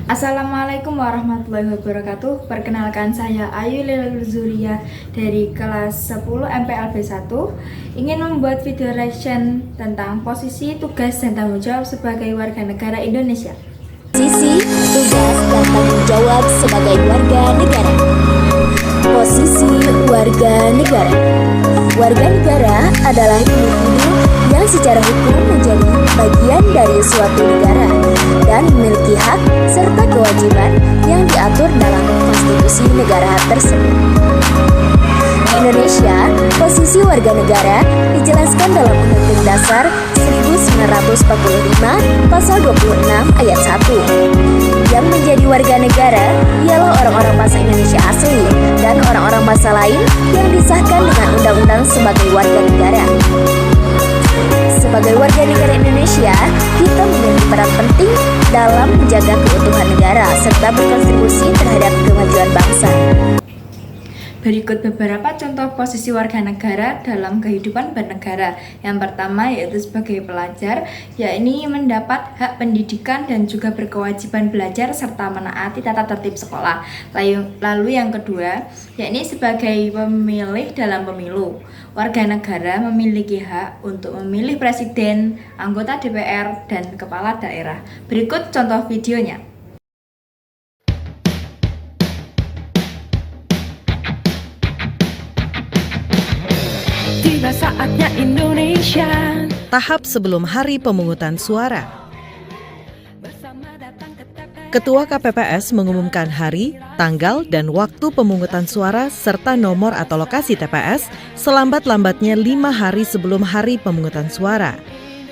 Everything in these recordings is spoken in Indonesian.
Assalamualaikum warahmatullahi wabarakatuh. Perkenalkan saya Ayu Lila Zuria dari kelas 10 MPLB 1. Ingin membuat video reaction tentang posisi, tugas, dan tanggung jawab sebagai warga negara Indonesia. Posisi, tugas, dan tanggung jawab sebagai warga negara. Posisi warga negara. Warga negara adalah individu yang secara hukum menjadi bagian dari suatu negara dan memiliki hak serta kewajiban yang diatur dalam konstitusi negara tersebut. Di Indonesia, posisi warga negara dijelaskan dalam Undang-Undang Dasar 1945 Pasal 26 Ayat 1. Yang menjadi warga negara ialah orang-orang bangsa Indonesia asli dan orang-orang bangsa lain yang disahkan dengan undang-undang sebagai warga negara. Sebagai warga negara Indonesia, kita memiliki peran penting dalam menjaga keutuhan negara serta berkontribusi terhadap kemajuan bangsa. Berikut beberapa contoh posisi warga negara dalam kehidupan bernegara. Yang pertama yaitu sebagai pelajar, yakni mendapat hak pendidikan dan juga berkewajiban belajar serta menaati tata tertib sekolah. Lalu yang kedua, yakni sebagai pemilih dalam pemilu. Warga negara memiliki hak untuk memilih presiden, anggota DPR, dan kepala daerah. Berikut contoh videonya. Tiba saatnya Indonesia. Tahap sebelum hari pemungutan suara. Ketua KPPS mengumumkan hari, tanggal, dan waktu pemungutan suara serta nomor atau lokasi TPS selambat-lambatnya 5 hari sebelum hari pemungutan suara.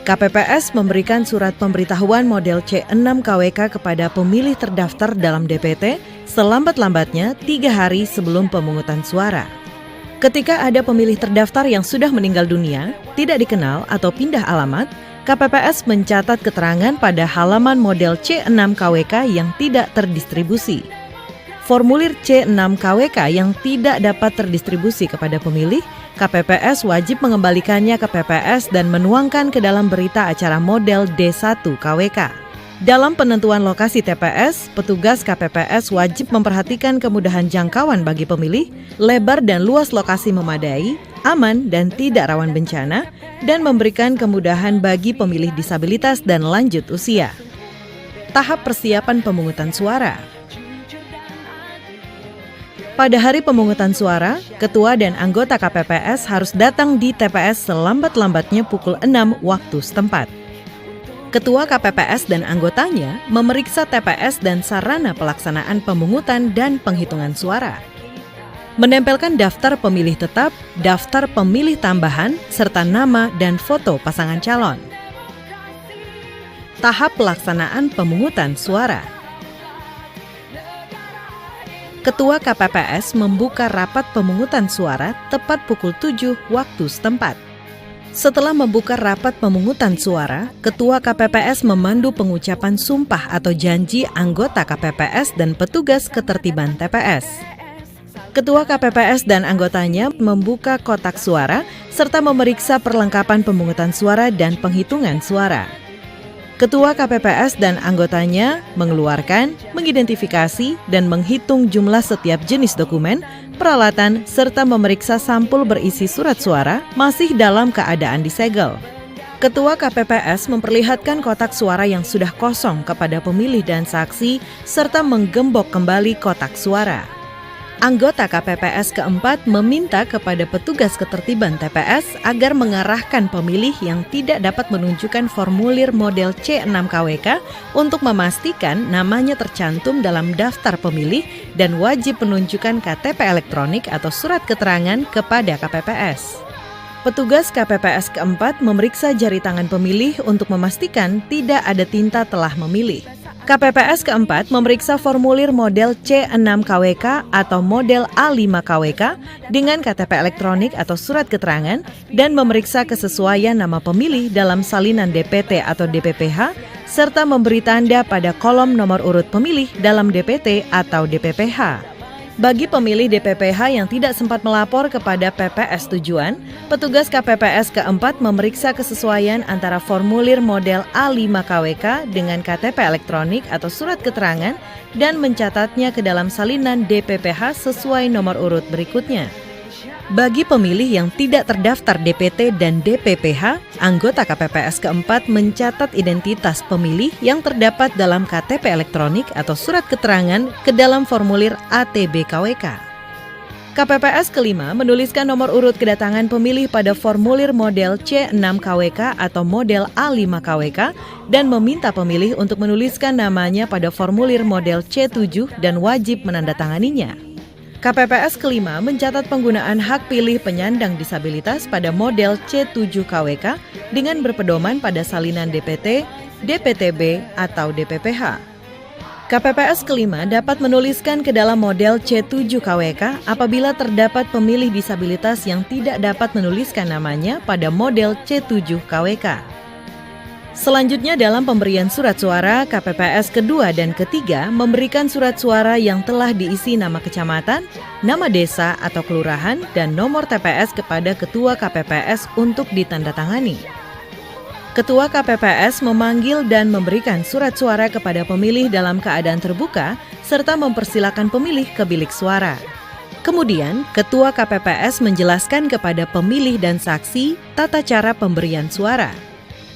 KPPS memberikan surat pemberitahuan model C6 KWK kepada pemilih terdaftar dalam DPT selambat-lambatnya 3 hari sebelum pemungutan suara. Ketika ada pemilih terdaftar yang sudah meninggal dunia, tidak dikenal atau pindah alamat, KPPS mencatat keterangan pada halaman model C6 KWK yang tidak terdistribusi. Formulir C6 KWK yang tidak dapat terdistribusi kepada pemilih, KPPS wajib mengembalikannya ke PPS dan menuangkan ke dalam berita acara model D1 KWK. Dalam penentuan lokasi TPS, petugas KPPS wajib memperhatikan kemudahan jangkauan bagi pemilih, lebar dan luas lokasi memadai, aman dan tidak rawan bencana, dan memberikan kemudahan bagi pemilih disabilitas dan lanjut usia. Tahap persiapan pemungutan suara. Pada hari pemungutan suara, ketua dan anggota KPPS harus datang di TPS selambat-lambatnya pukul 6 waktu setempat. Ketua KPPS dan anggotanya memeriksa TPS dan sarana pelaksanaan pemungutan dan penghitungan suara. Menempelkan daftar pemilih tetap, daftar pemilih tambahan, serta nama dan foto pasangan calon. Tahap pelaksanaan pemungutan suara. Ketua KPPS membuka rapat pemungutan suara tepat pukul 7 waktu setempat. Setelah membuka rapat pemungutan suara, Ketua KPPS memandu pengucapan sumpah atau janji anggota KPPS dan petugas ketertiban TPS. Ketua KPPS dan anggotanya membuka kotak suara serta memeriksa perlengkapan pemungutan suara dan penghitungan suara. Ketua KPPS dan anggotanya mengeluarkan, mengidentifikasi, dan menghitung jumlah setiap jenis dokumen, peralatan, serta memeriksa sampul berisi surat suara masih dalam keadaan disegel. Ketua KPPS memperlihatkan kotak suara yang sudah kosong kepada pemilih dan saksi, serta menggembok kembali kotak suara. Anggota KPPS keempat meminta kepada petugas ketertiban TPS agar mengarahkan pemilih yang tidak dapat menunjukkan formulir model C6 KWK untuk memastikan namanya tercantum dalam daftar pemilih dan wajib menunjukkan KTP elektronik atau surat keterangan kepada KPPS. Petugas KPPS keempat memeriksa jari tangan pemilih untuk memastikan tidak ada tinta telah memilih. KPPS keempat memeriksa formulir model C6 KWK atau model A5 KWK dengan KTP elektronik atau surat keterangan dan memeriksa kesesuaian nama pemilih dalam salinan DPT atau DPPH serta memberi tanda pada kolom nomor urut pemilih dalam DPT atau DPPH. Bagi pemilih DPPH yang tidak sempat melapor kepada PPS tujuan, petugas KPPS keempat memeriksa kesesuaian antara formulir model A5 KWK dengan KTP elektronik atau surat keterangan dan mencatatnya ke dalam salinan DPPH sesuai nomor urut berikutnya. Bagi pemilih yang tidak terdaftar DPT dan DPPH, anggota KPPS keempat mencatat identitas pemilih yang terdapat dalam KTP elektronik atau surat keterangan ke dalam formulir ATB KWK. KPPS kelima menuliskan nomor urut kedatangan pemilih pada formulir model C6 KWK atau model A5 KWK dan meminta pemilih untuk menuliskan namanya pada formulir model C7 dan wajib menandatanganinya. KPPS kelima mencatat penggunaan hak pilih penyandang disabilitas pada model C7 KWK dengan berpedoman pada salinan DPT, DPTB, atau DPPH. KPPS kelima dapat menuliskan ke dalam model C7 KWK apabila terdapat pemilih disabilitas yang tidak dapat menuliskan namanya pada model C7 KWK. Selanjutnya dalam pemberian surat suara, KPPS kedua dan ketiga memberikan surat suara yang telah diisi nama kecamatan, nama desa atau kelurahan, dan nomor TPS kepada Ketua KPPS untuk ditandatangani. Ketua KPPS memanggil dan memberikan surat suara kepada pemilih dalam keadaan terbuka, serta mempersilakan pemilih ke bilik suara. Kemudian, Ketua KPPS menjelaskan kepada pemilih dan saksi tata cara pemberian suara.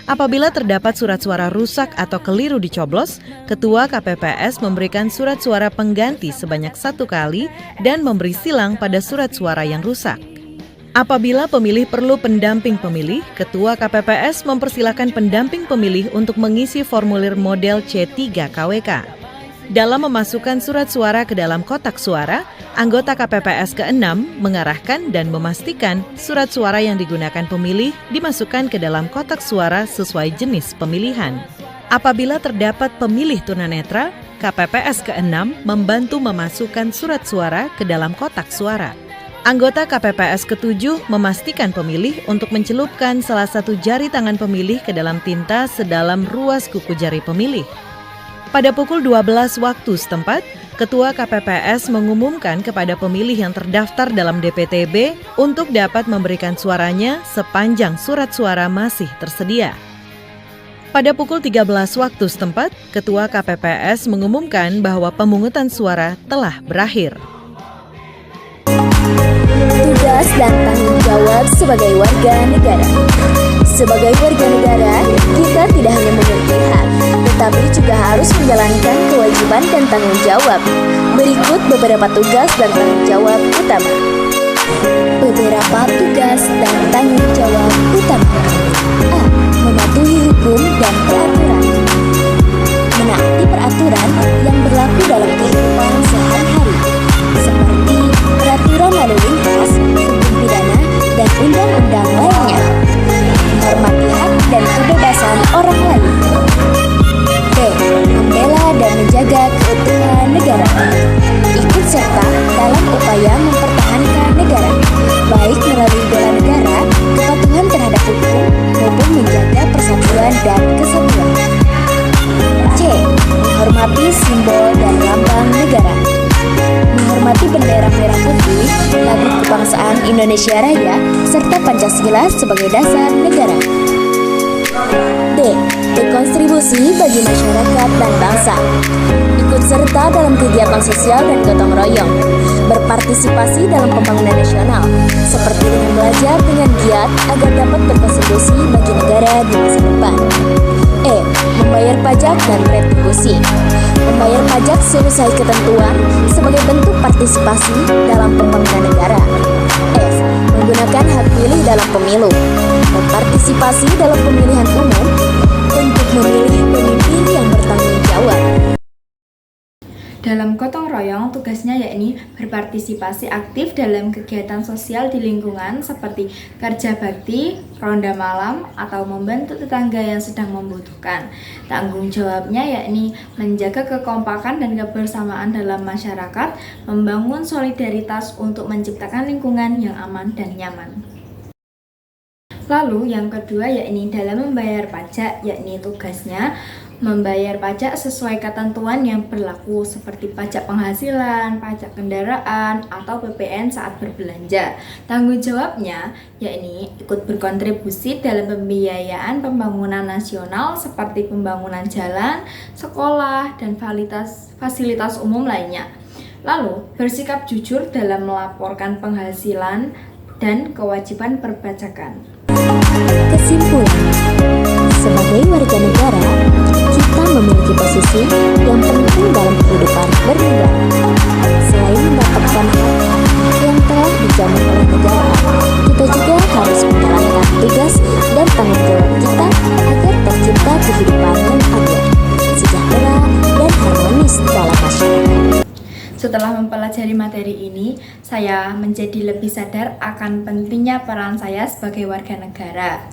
Apabila terdapat surat suara rusak atau keliru dicoblos, Ketua KPPS memberikan surat suara pengganti sebanyak 1 kali dan memberi silang pada surat suara yang rusak. Apabila pemilih perlu pendamping pemilih, Ketua KPPS mempersilahkan pendamping pemilih untuk mengisi formulir model C3 KWK. Dalam memasukkan surat suara ke dalam kotak suara, anggota KPPS ke-6 mengarahkan dan memastikan surat suara yang digunakan pemilih dimasukkan ke dalam kotak suara sesuai jenis pemilihan. Apabila terdapat pemilih tunanetra, KPPS ke-6 membantu memasukkan surat suara ke dalam kotak suara. Anggota KPPS ke-7 memastikan pemilih untuk mencelupkan salah satu jari tangan pemilih ke dalam tinta sedalam ruas kuku jari pemilih. Pada pukul 12 waktu setempat, Ketua KPPS mengumumkan kepada pemilih yang terdaftar dalam DPTB untuk dapat memberikan suaranya sepanjang surat suara masih tersedia. Pada pukul 13 waktu setempat, Ketua KPPS mengumumkan bahwa pemungutan suara telah berakhir. Tugas dan tanggung jawab sebagai warga negara. Sebagai warga negara, kita tidak hanya memiliki hak, tetapi juga harus menjalankan kewajiban dan tanggung jawab. Berikut beberapa tugas dan tanggung jawab utama. Beberapa tugas dan tanggung jawab utama. A. Mematuhi hukum dan peraturan. Menaati peraturan yang berlaku dalam kehidupan sehari-hari, seperti peraturan lalu lintas, hukum pidana, dan undang-undang lainnya. Menghormati hak dan kebebasan orang lain. B. Membela dan menjaga keutuhan negara. Ikut serta dalam upaya mempertahankan negara, baik melalui bela negara, kepatuhan terhadap hukum, maupun menjaga persatuan dan kesatuan. C. Menghormati simbol dan lambang negara. Menghormati bendera merah putih, lagu kebangsaan Indonesia Raya, serta Pancasila sebagai dasar negara. D. Berkontribusi bagi masyarakat dan bangsa. Ikut serta dalam kegiatan sosial dan gotong royong. Berpartisipasi dalam pembangunan nasional, seperti dengan belajar dengan giat agar dapat berkontribusi bagi negara di masa depan. E. Membayar pajak dan retribusi. Membayar pajak sesuai ketentuan sebagai bentuk partisipasi dalam pembangunan negara. F. Menggunakan hak pilih dalam pemilu. Berpartisipasi dalam pemilihan umum untuk memilih pemimpin yang bertanggung jawab. Dalam gotong royong, tugasnya yakni berpartisipasi aktif dalam kegiatan sosial di lingkungan seperti kerja bakti, ronda malam, atau membantu tetangga yang sedang membutuhkan. Tanggung jawabnya yakni menjaga kekompakan dan kebersamaan dalam masyarakat, membangun solidaritas untuk menciptakan lingkungan yang aman dan nyaman. Lalu yang kedua yakni dalam membayar pajak, yakni tugasnya membayar pajak sesuai ketentuan yang berlaku seperti pajak penghasilan, pajak kendaraan, atau PPN saat berbelanja. Tanggung jawabnya yakni ikut berkontribusi dalam pembiayaan pembangunan nasional seperti pembangunan jalan, sekolah, dan fasilitas umum lainnya. Lalu, bersikap jujur dalam melaporkan penghasilan dan kewajiban perpajakan. Kesimpulan, sebagai warga negara, kita memiliki posisi yang penting dalam kehidupan bernegara. Selain mendapatkan hak yang telah dijamin oleh negara, kita juga harus menjalankan tugas dan tanggung jawab kita agar tercipta kehidupan yang adil, sejahtera, dan harmonis dalam masyarakat. Setelah mempelajari materi ini, saya menjadi lebih sadar akan pentingnya peran saya sebagai warga negara.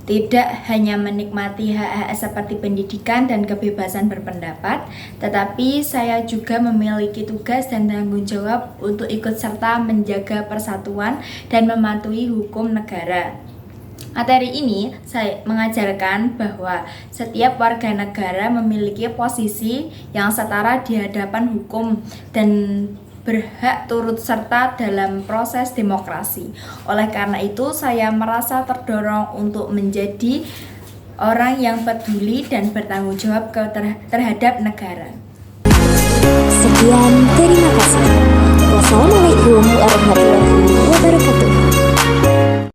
Tidak hanya menikmati hak-hak seperti pendidikan dan kebebasan berpendapat, tetapi saya juga memiliki tugas dan tanggung jawab untuk ikut serta menjaga persatuan dan mematuhi hukum negara. Materi ini saya mengajarkan bahwa setiap warga negara memiliki posisi yang setara di hadapan hukum dan berhak turut serta dalam proses demokrasi. Oleh karena itu, saya merasa terdorong untuk menjadi orang yang peduli dan bertanggung jawab terhadap negara. Sekian